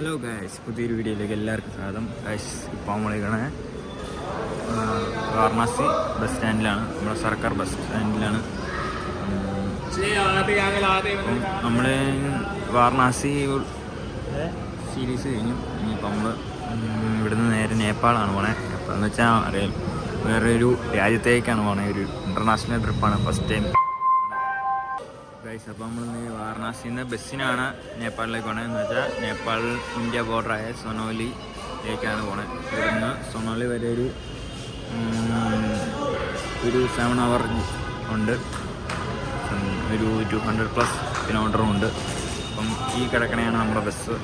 Hello guys, പുതിയൊരു വീഡിയോയിലേക്ക് എല്ലാവർക്കും സ്വാഗതം. ഗായ്സ്, ഇപ്പോൾ നമ്മളിങ്ങനെ വാരണാസി ബസ് സ്റ്റാൻഡിലാണ്, നമ്മുടെ സർക്കാർ ബസ് സ്റ്റാൻഡിലാണ്. നമ്മൾ വാരണാസി സീരീസ് കഴിഞ്ഞു. ഇനിയിപ്പോൾ നമ്മൾ ഇവിടുന്ന് നേരെ നേപ്പാളാണ് പോണേ. നേപ്പാൾ എന്ന് വെച്ചാൽ അറിയാം, വേറൊരു രാജ്യത്തേക്കാണ് പോണേ. ഒരു ഇൻ്റർനാഷണൽ ട്രിപ്പാണ്, ഫസ്റ്റ് ടൈം ഗൈസ്. അപ്പോൾ നമ്മൾ വാരണാസിയിൽ നിന്ന് ബസ്സിനാണ് നേപ്പാളിലേക്ക് പോണത്. എന്ന് വെച്ചാൽ നേപ്പാൾ ഇന്ത്യ ബോർഡറായ സൊനോലിയിലേക്കാണ് പോണത്. ഇവിടുന്ന് സൊനോലി വരെ ഒരു 7 hour ഉണ്ട്, ഒരു 200+ കിലോമീറ്ററും ഉണ്ട്. അപ്പം ഈ കിടക്കണയാണ് നമ്മുടെ ബസ്,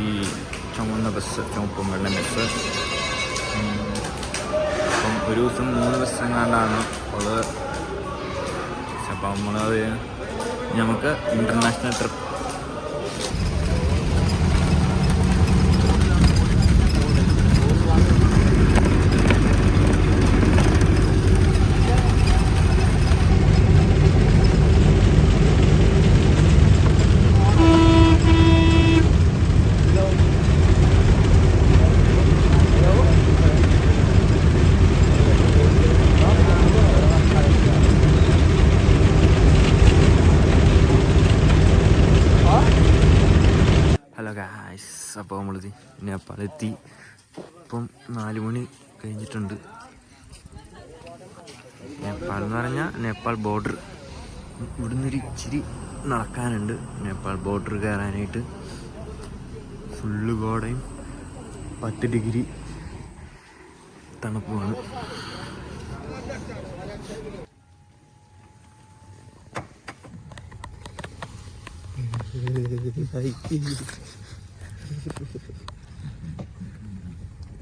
ഈ ചുമന്ന ബസ്, ചുമപ്പും വെള്ളം ബസ്. അപ്പം ഒരു ദിവസം 3 ബസ് എങ്ങാണ്ടാണ് ഉള്ളത്. അപ്പം നമ്മളത് നമുക്ക് ഇൻ്റർനാഷണൽ ട്രിപ്പ് അപ്പോൾ നമ്മളിത് നേപ്പാളെത്തി. ഇപ്പം 4 മണി കഴിഞ്ഞിട്ടുണ്ട്. നേപ്പാൾ എന്ന് പറഞ്ഞാൽ നേപ്പാൾ ബോർഡർ. ഇവിടുന്നൊരു ഇച്ചിരി നടക്കാനുണ്ട് നേപ്പാൾ ബോർഡർ കയറാനായിട്ട്. ഫുള്ള് കോടയും 10 ഡിഗ്രി തണുപ്പുമാണ്.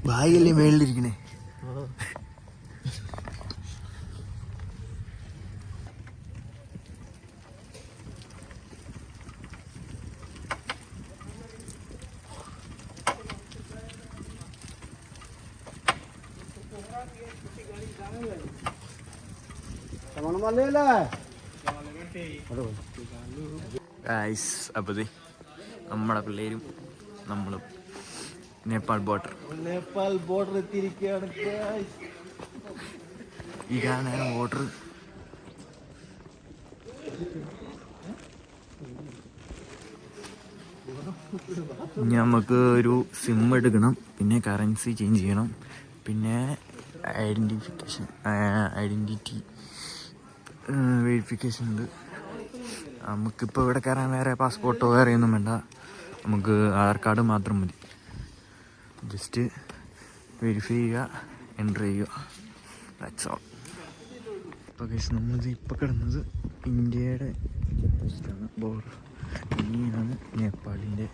ഭാഗ്യല്ലേ മേളിലിരിക്കണേ. അപ്പോൾ നമ്മുടെ പിള്ളേരും നമ്മളും നേപ്പാൾ ബോർഡർ എത്തിയിരിക്കുകയാണ്. ഇതാണ് ബോർഡർ. നമുക്ക് ഒരു സിം എടുക്കണം, പിന്നെ കറൻസി ചേഞ്ച് ചെയ്യണം, പിന്നെ ഐഡൻറ്റിറ്റി വെരിഫിക്കേഷൻ ഉണ്ട്. നമുക്കിപ്പോൾ ഇവിടെ കയറാൻ വേറെ പാസ്പോർട്ടോ വേറെ ഒന്നും വേണ്ട, നമുക്ക് ആധാർ കാർഡ് മാത്രം മതി. ജസ്റ്റ് വെരിഫൈ ചെയ്യുക, എൻ്റർ ചെയ്യുക, ദാറ്റ്സ് ഓൾ. ഇപ്പോൾ ഗൈസ്, നമ്മളിത് ഇപ്പോൾ കിടന്നത് ഇന്ത്യയുടെ ചെക്ക് ബോർഡർ. ഇനിയാണ് നേപ്പാളിൻ്റെ.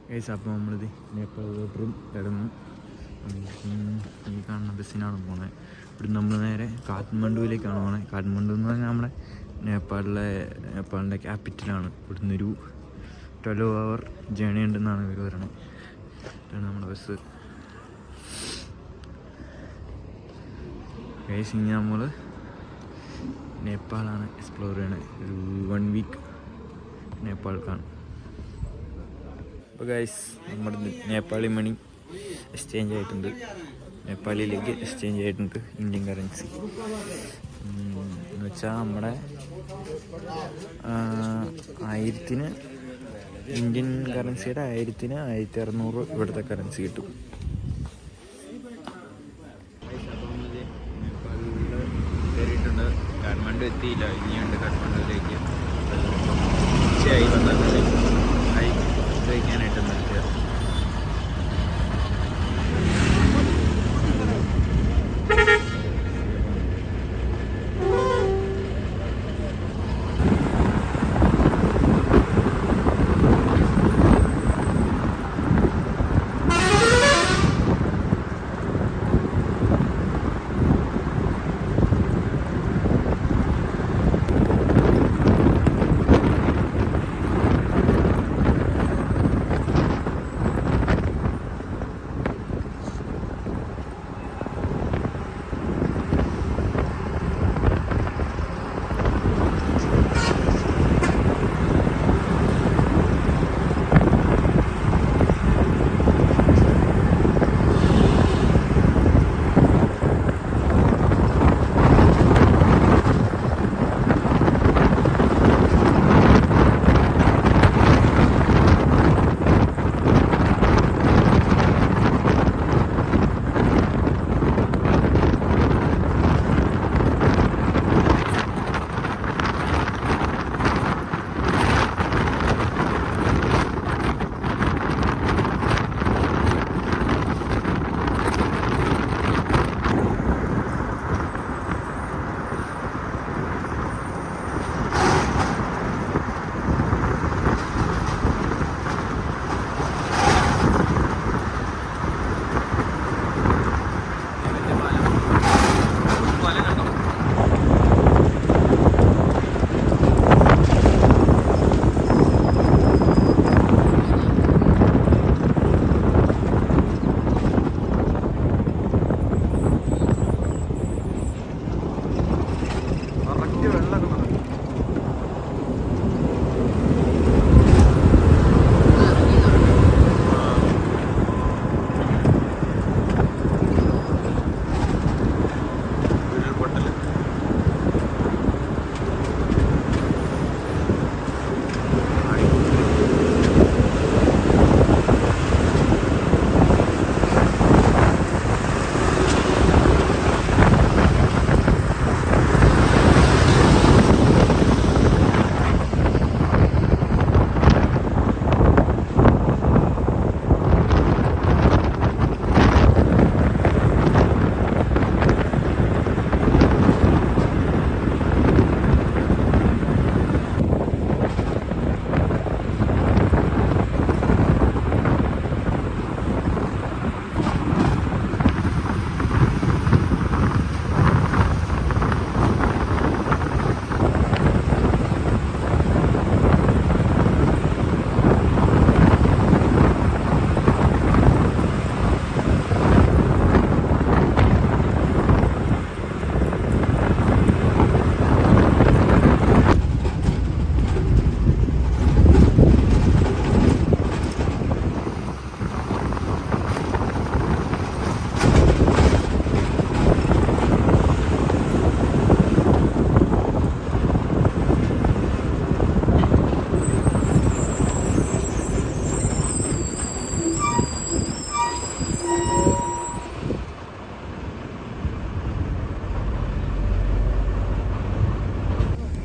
ഗൈസ്, അപ്പോൾ നമ്മളിത് നേപ്പാൾ ബോർഡറും കിടന്നു. ഈ കാണുന്ന ബസ്സിനാണ് പോകുന്നത്. ഇവിടെ നമ്മൾ നേരെ കാഠ്മണ്ഡുവിലേക്കാണ് പോകുന്നത്. കാഠ്മണ്ഡു എന്ന് പറഞ്ഞാൽ നമ്മുടെ നേപ്പാളിൻ്റെ ക്യാപിറ്റലാണ്. ഇവിടുന്ന് ഒരു 12 hour ജേണി ഉണ്ടെന്നാണ് ഇവർ പറയുന്നത്. ഇതാണ് നമ്മുടെ ബസ്. ഗൈസ്, ഇനി നമ്മൾ നേപ്പാളാണ് എക്സ്പ്ലോർ ചെയ്യണത്. ഒരു 1 week നേപ്പാൾ കാണും. അപ്പോൾ ഗൈസ്, നമ്മുടെ നേപ്പാളി മണി എക്സ്ചേഞ്ച് ആയിട്ടുണ്ട്, നേപ്പാളിയിലേക്ക് എക്സ്ചേഞ്ച് ആയിട്ടുണ്ട്. ഇന്ത്യൻ കറൻസി എന്ന് വെച്ചാൽ നമ്മുടെ 1000-ന് ഇന്ത്യൻ കറൻസിയുടെ 1000-ന് 1600 ഇവിടുത്തെ കറൻസി കിട്ടും. കയറിയിട്ടുണ്ട്. കാഠ്മണ്ഡു എത്തിയില്ല, ഇനിയുണ്ട് കാഠ്മണ്ഡുവിലേക്ക്. ഉച്ചയായി വന്നിട്ടുണ്ട്. കഴിക്കാനായിട്ട് നിർത്തുക.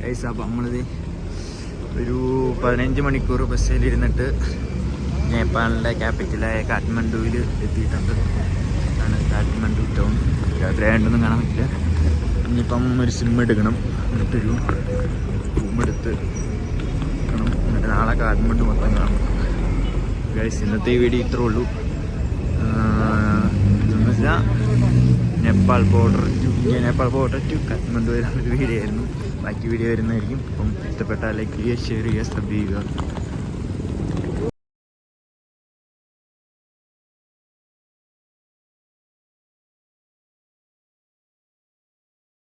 ഗൈസ്. അപ്പോൾ നമ്മളിത് ഒരു 15 മണിക്കൂർ ബസ്സിലിരുന്നിട്ട് നേപ്പാളിൻ്റെ ക്യാപിറ്റലായ കാഠ്മണ്ഡുവിൽ എത്തിയിട്ടുണ്ട്. ആണ് കാഠ്മണ്ഡു ടൗൺ. രാത്രി ആയതുകൊണ്ടൊന്നും കാണാൻ പറ്റില്ല. ഇനിയിപ്പം ഒരു സിം എടുക്കണം, എന്നിട്ടൊരു റൂമെടുത്ത് എടുക്കണം, എന്നിട്ട് നാളെ കാഠ്മണ്ഡു മൊത്തം കാണണം. ഗൈസ് ഇന്നത്തെ ഈ വീഡിയോ ഇത്രേ ഉള്ളൂ. എന്ന് വെച്ചാൽ നേപ്പാൾ ബോർഡർ ടു കാഠ്മണ്ഡു വരുന്ന ഒരു വീഡിയോ ആയിരുന്നു. ബാക്കി വീഡിയോ വരുന്നതായിരിക്കും. അപ്പം ഇഷ്ടപ്പെട്ടാൽ ലൈക്ക് ചെയ്യുക, ഷെയർ ചെയ്യുക, സബ് ചെയ്യുക.